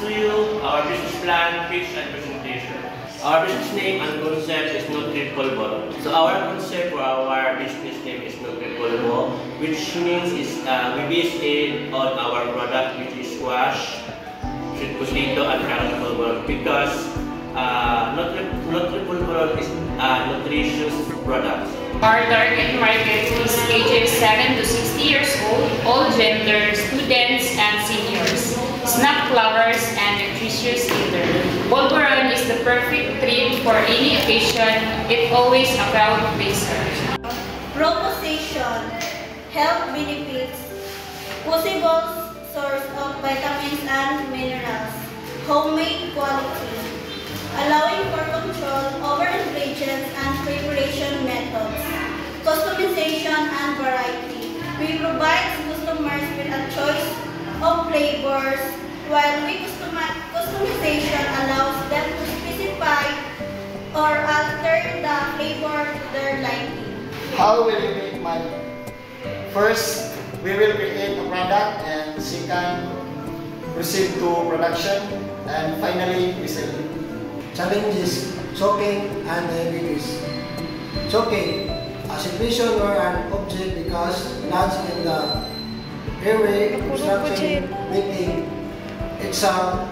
to you our business plan, pitch, and presentation. Our business name and concept is Nutri-Polvo. So our concept for our business name is Nutri-Polvo, which means we base it on our product, which is squash, sweet potato, and carrot polvo, because Nutri-Polvo is a nutritious product. Our target market is ages 7 to 60 years old, all genders, students and seniors, snack lovers and nutritious eater. Polvoron is the perfect treat for any occasion. It's always a crowd pleaser. Proposition, health benefits, possible source of vitamins and minerals, homemade quality, allowing for control over ingredients and preparation methods, customization and variety. We provide customers with a choice of flavors, while customization allows them to specify or alter the flavor to their liking. How will you make money? First, we will create a product, and second, proceed to production, and finally, we sell it. Challenges: choking and diabetes. Choking, a secretion or an object because lodged in the airway, obstructing breathing. It's a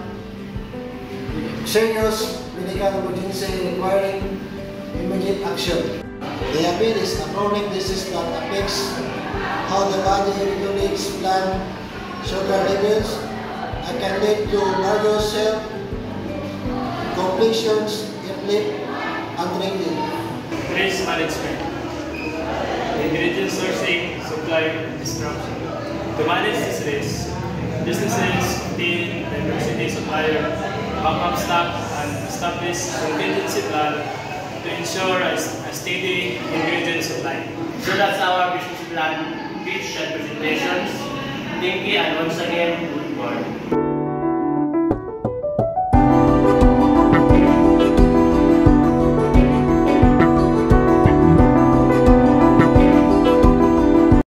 serious medical emergency requiring immediate action. Diabetes, a chronic disease that affects how the body regulates blood sugar levels and can lead to various health complications if left untreated. Risk management, ingredient sourcing, supply disruption. To manage this risk, businesses obtain diversity supplier, backup stock, and establish contingency plan to ensure a steady ingredient supply. So that's our business plan, pitch, and presentations. Thank you, and once again, good morning.